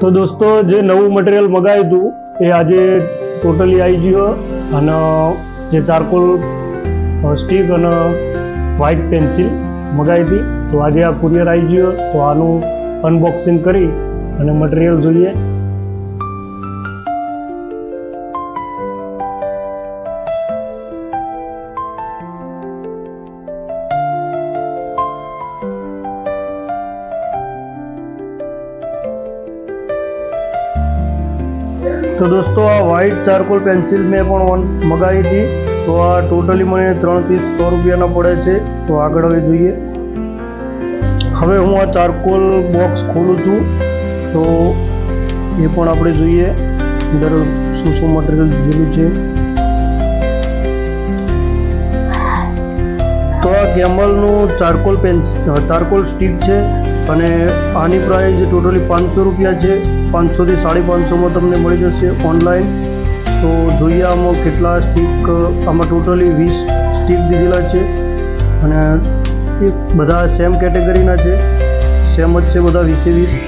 તો દોસ્તો જે નવું મટીરિયલ મગાવ્યું હતું એ આજે ટોટલી આવી ગયું અને જે ચારકોલ સ્ટીક અને વ્હાઇટ પેન્સિલ મગાવી હતી તો આજે આ કુરિયર આવી ગયું તો આનું અનબોક્સિંગ કરી અને મટીરિયલ જોઈએ. તો દોસ્તો આ વ્હાઇટ ચારકોલ પેન્સિલ મેં પણ મગાવી હતી તો આ ટોટલી મને 3 પીસ 100 રૂપિયાના પડે છે. તો આગળ હવે જોઈએ. હવે હું આ ચારકોલ બોક્સ ખોલું છું તો એ પણ આપણે જોઈએ અંદર શું શું મટીરિયલ દીધેલું છે. તો આ કેમલનું ચારકોલ સ્ટીક છે અને આની પ્રાઇસ ટોટલી 500 રૂપિયા છે. 500 થી 550 તમને મળી જશે ઓનલાઈન. તો જોઈએ આમાં કેટલા સ્ટીક, આમાં ટોટલી 20 સ્ટીક દીધેલા છે અને એ બધા સેમ કેટેગરીના છે, સેમ જ છે બધા 20 20.